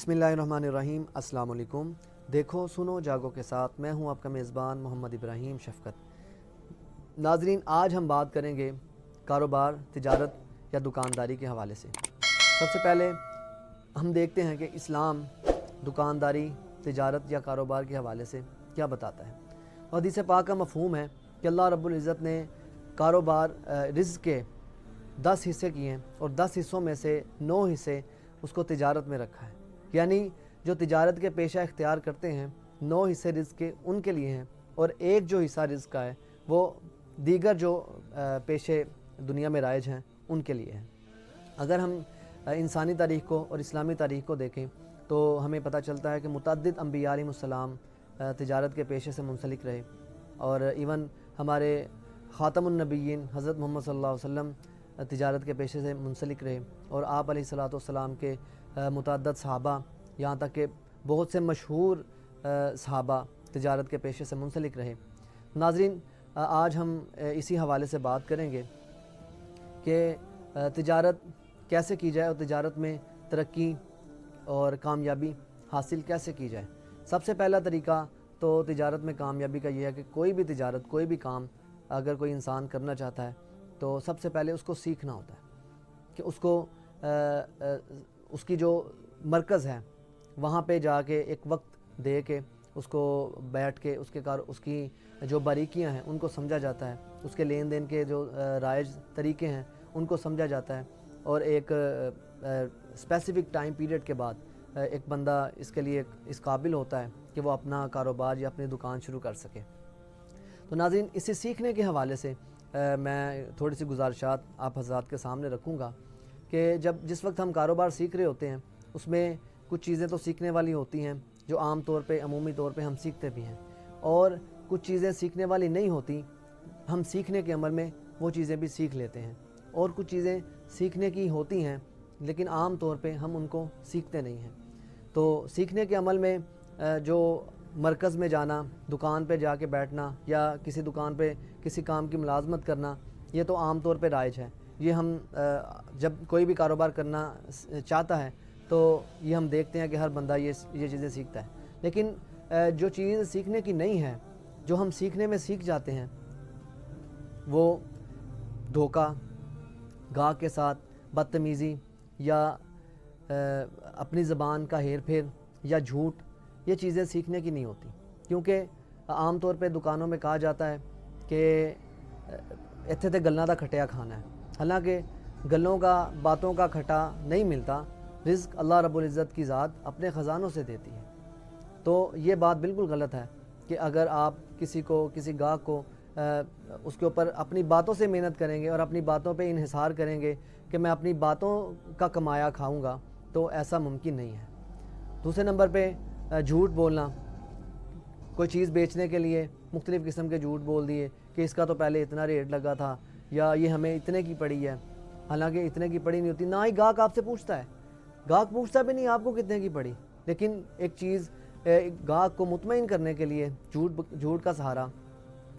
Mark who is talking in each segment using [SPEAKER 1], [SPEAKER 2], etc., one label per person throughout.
[SPEAKER 1] बिस्मिल्लाहिर्रहमानिर्रहीम। अस्सलाम वालेकुम। देखो सुनो जागो के साथ मैं हूं आपका मेज़बान मोहम्मद इब्राहिम शफ़क़त। नाज़रीन, आज हम बात करेंगे कारोबार, तिजारत या दुकानदारी के हवाले से। सबसे पहले हम देखते हैं कि इस्लाम दुकानदारी, तिजारत या कारोबार के हवाले से क्या बताता है। और हदीस पाक का मफ़हूम है कि अल्लाह रब्बुल इज़्ज़त ने कारोबार रिज़्क़ के 10 हिस्से किए हैं और 10 हिस्सों में से 9 हिस्से उसको तिजारत में रखा है। यानी जो तिजारत के पेशा इख्तियार करते हैं 9 हिस्से रिज़्क़ के उनके लिए हैं और एक जो हिस्सा रिज़्क़ का है वो दीगर जो पेशे दुनिया में राइज हैं उनके लिए है। अगर हम इंसानी तारीख़ को और इस्लामी तारीख़ को देखें तो हमें पता चलता है कि मुतअद्दिद अंबिया अलैहिमुस्सलाम तिजारत के पेशे से मुंसलिक रहे और इवन हमारे ख़ातमुन नबिय्यीन हज़रत मोहम्मद सल्लल्लाहु अलैहि वसल्लम तिजारत के पेशे से मुंसलिक रहे और आप अलैहिस्सलातु वस्सलाम के मुतअद्दिद सहाबा, यहाँ तक कि बहुत से मशहूर सहाबा तिजारत के पेशे से मुंसलिक रहे। नाज़रीन, आज हम इसी हवाले से बात करेंगे कि तिजारत कैसे की जाए और तिजारत में तरक्की और कामयाबी हासिल कैसे की जाए। सबसे पहला तरीका तो तिजारत में कामयाबी का ये है कि कोई भी तिजारत, कोई भी काम अगर कोई इंसान करना चाहता है तो सबसे पहले उसको सीखना होता है कि उसको उसकी जो मरकज़ है वहाँ पे जाके एक वक्त दे के उसको बैठ के उसकी जो बारीकियाँ हैं उनको समझा जाता है, उसके लेन देन के जो राइज तरीके हैं उनको समझा जाता है और एक स्पेसिफ़िक टाइम पीरियड के बाद एक बंदा इसके लिए इस काबिल होता है कि वो अपना कारोबार या अपनी दुकान शुरू कर सके। तो नाज़रीन, इसे सीखने के हवाले से मैं थोड़ी सी गुजारिशात आप हज़रात के सामने रखूँगा कि जिस वक्त हम कारोबार सीख रहे होते हैं उसमें कुछ चीज़ें तो सीखने वाली होती हैं जो आम तौर पे, अमूमी तौर पे हम सीखते भी हैं, और कुछ चीज़ें सीखने वाली नहीं होती, हम सीखने के अमल में वो चीज़ें भी सीख लेते हैं, और कुछ चीज़ें सीखने की होती हैं लेकिन आम तौर पे हम उनको सीखते नहीं हैं। तो सीखने के अमल में जो मरकज़ में जाना, दुकान पे जाके बैठना या किसी दुकान पे किसी काम की मुलाजमत करना, ये तो आम तौर पे राइज है। ये हम जब कोई भी कारोबार करना चाहता है तो ये हम देखते हैं कि हर बंदा ये चीज़ें सीखता है। लेकिन जो चीज़ सीखने की नहीं है, जो हम सीखने में सीख जाते हैं, वो धोखा, गाहक के साथ बदतमीज़ी या अपनी ज़बान का हेर फेर या झूठ, ये चीज़ें सीखने की नहीं होती। क्योंकि आम तौर पे दुकानों में कहा जाता है कि इत्थे ते गल्लां दा खटिया खाना है, हालांकि गल्लों का, बातों का खटा नहीं मिलता। रिज़्क़ अल्लाह रब्बुल इज़्ज़त की ज़ात अपने ख़जानों से देती है। तो ये बात बिल्कुल गलत है कि अगर आप किसी गाहक को उसके ऊपर अपनी बातों से मेहनत करेंगे और अपनी बातों पे इन्हिसार करेंगे कि मैं अपनी बातों का कमाया खाऊंगा, तो ऐसा मुमकिन नहीं है। दूसरे नंबर पे झूठ बोलना, कोई चीज़ बेचने के लिए मुख्तलिफ़ किस्म के झूठ बोल दिए कि इसका तो पहले इतना रेट लगा था या ये हमें इतने की पड़ी है, हालांकि इतने की पड़ी नहीं होती। ना ही गाहक आपसे पूछता है, गाहक पूछता भी नहीं आपको कितने की पड़ी। लेकिन एक चीज़ गाहक को मुतमईन करने के लिए झूठ का सहारा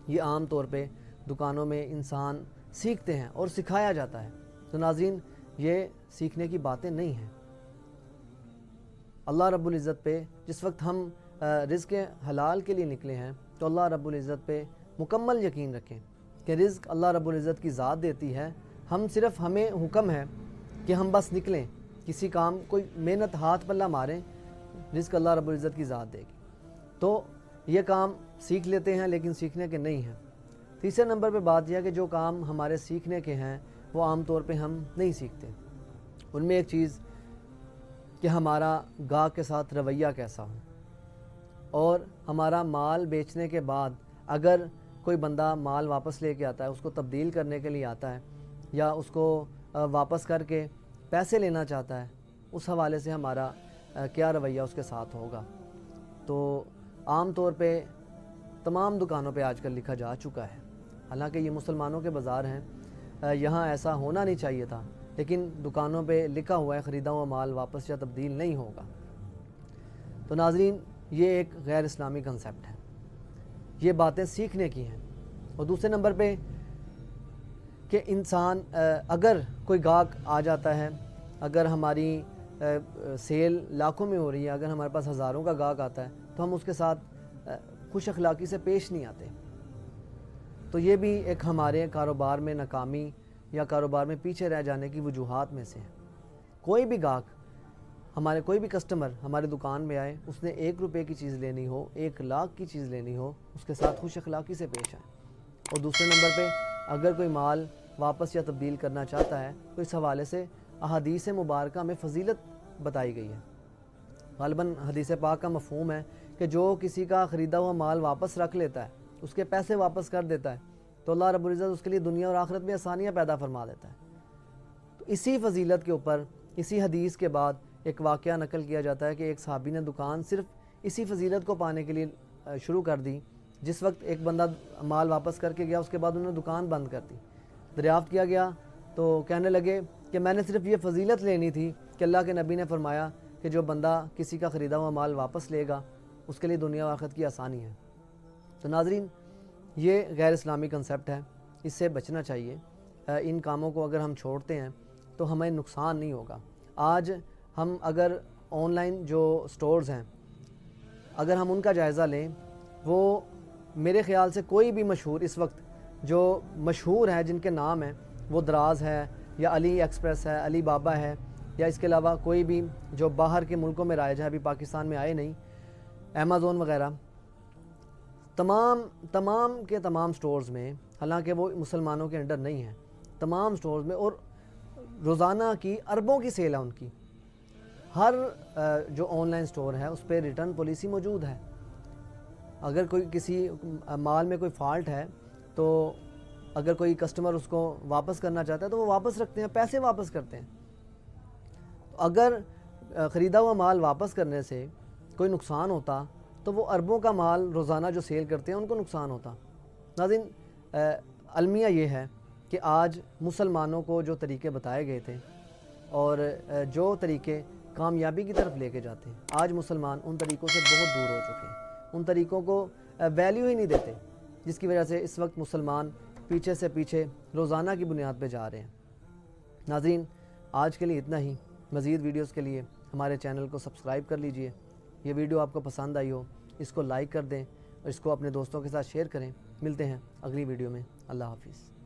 [SPEAKER 1] ये आम तौर पे दुकानों में इंसान सीखते हैं और सिखाया जाता है। तो नाज़रीन, ये सीखने की बातें नहीं हैं। अल्लाह रब्बुल इज़्ज़त पे जिस वक्त हम रिज़्क़ हलाल के लिए निकले हैं तो अल्लाह रब्बुल इज़्ज़त पे मुकम्मल यकीन रखें कि रिज़्क़ अल्लाह रब्बुल इज़्ज़त की ज़ात देती है। हमें हुक्म है कि हम बस निकलें, किसी काम, कोई मेहनत हाथ पल्ला मारें, रिज़्क़ अल्लाह रब्बुल इज़्ज़त की ज़ात देगी। तो ये काम सीख लेते हैं लेकिन सीखने के नहीं हैं। तीसरे नंबर पे बात यह है कि जो काम हमारे सीखने के हैं वो आम तौर पे हम नहीं सीखते। उनमें एक चीज़ कि हमारा गाहक के साथ रवैया कैसा हो, और हमारा माल बेचने के बाद अगर कोई बंदा माल वापस लेके आता है, उसको तब्दील करने के लिए आता है या उसको वापस करके पैसे लेना चाहता है, उस हवाले से हमारा क्या रवैया उसके साथ होगा। तो आम तौर पे तमाम दुकानों पे आजकल लिखा जा चुका है, हालांकि ये मुसलमानों के बाज़ार हैं, यहाँ ऐसा होना नहीं चाहिए था, लेकिन दुकानों पे लिखा हुआ है ख़रीदा हुआ माल वापस या तब्दील नहीं होगा। तो नाज़रीन, ये एक गैर इस्लामी कंसेप्ट है, ये बातें सीखने की हैं। और दूसरे नंबर पे कि इंसान अगर कोई गाहक आ जाता है, अगर हमारी سیل لاکھوں میں ہو رہی ہے، اگر ہمارے پاس ہزاروں کا گاہک آتا ہے تو ہم اس کے ساتھ خوش اخلاقی سے پیش نہیں آتے. تو یہ بھی ایک ہمارے کاروبار میں ناکامی یا کاروبار میں پیچھے رہ جانے کی وجوہات میں سے ہے. کوئی بھی گاہک ہمارے، کوئی بھی کسٹمر ہماری دکان میں آئے، اس نے 1 روپے کی چیز لینی ہو، 1 لاکھ کی چیز لینی ہو، اس کے ساتھ خوش اخلاقی سے پیش آئے. اور دوسرے نمبر پہ اگر کوئی مال واپس یا تبدیل کرنا چاہتا ہے تو اس حوالے سے احادیث مبارکہ میں فضیلت بتائی گئی ہے. غالباً حدیث پاک کا مفہوم ہے کہ جو کسی کا خریدا ہوا مال واپس رکھ لیتا ہے، اس کے پیسے واپس کر دیتا ہے، تو اللہ رب العزت اس کے لیے دنیا اور آخرت میں آسانیاں پیدا فرما دیتا ہے. تو اسی فضیلت کے اوپر اسی حدیث کے بعد ایک واقعہ نقل کیا جاتا ہے کہ ایک صحابی نے دکان صرف اسی فضیلت کو پانے کے لیے شروع کر دی. جس وقت ایک بندہ مال واپس کر کے گیا، اس کے بعد انہوں نے دکان بند کر دی. دریافت کیا گیا تو کہنے لگے کہ میں نے صرف یہ فضیلت لینی تھی کہ اللہ کے نبی نے فرمایا کہ جو بندہ کسی کا خریدا ہوا مال واپس لے گا اس کے لیے دنیا و آخرت کی آسانی ہے. تو ناظرین، یہ غیر اسلامی کنسیپٹ ہے، اس سے بچنا چاہیے. ان کاموں کو اگر ہم چھوڑتے ہیں تو ہمیں نقصان نہیں ہوگا. آج ہم اگر آن لائن جو سٹورز ہیں اگر ہم ان کا جائزہ لیں، وہ میرے خیال سے کوئی بھی مشہور اس وقت جو مشہور ہیں جن کے نام ہیں وہ دراز ہے یا علی ایکسپریس ہے، علی بابا ہے، یا اس کے علاوہ کوئی بھی جو باہر کے ملکوں میں رائج ہے، ابھی پاکستان میں آئے نہیں، امیزون وغیرہ، تمام کے تمام سٹورز میں، حالانکہ وہ مسلمانوں کے انڈر نہیں ہیں، تمام سٹورز میں، اور روزانہ کی اربوں کی سیل ہے ان کی. ہر جو آن لائن سٹور ہے اس پہ ریٹرن پالیسی موجود ہے. اگر کوئی کسی مال میں کوئی فالٹ ہے تو اگر کوئی کسٹمر اس کو واپس کرنا چاہتا ہے تو وہ واپس رکھتے ہیں، پیسے واپس کرتے ہیں. اگر خریدا ہوا مال واپس کرنے سے کوئی نقصان ہوتا تو وہ اربوں کا مال روزانہ جو سیل کرتے ہیں ان کو نقصان ہوتا. ناظرین، المیہ یہ ہے کہ آج مسلمانوں کو جو طریقے بتائے گئے تھے اور جو طریقے کامیابی کی طرف لے کے جاتے ہیں، آج مسلمان ان طریقوں سے بہت دور ہو چکے ہیں. ان طریقوں کو ویلیو ہی نہیں دیتے، جس کی وجہ سے اس وقت مسلمان پیچھے سے پیچھے روزانہ کی بنیاد پہ جا رہے ہیں. ناظرین، آج کے لیے اتنا ہی. مزید ویڈیوز کے لیے ہمارے چینل کو سبسکرائب کر لیجئے. یہ ویڈیو آپ کو پسند آئی ہو اس کو لائک کر دیں اور اس کو اپنے دوستوں کے ساتھ شیئر کریں. ملتے ہیں اگلی ویڈیو میں. اللہ حافظ.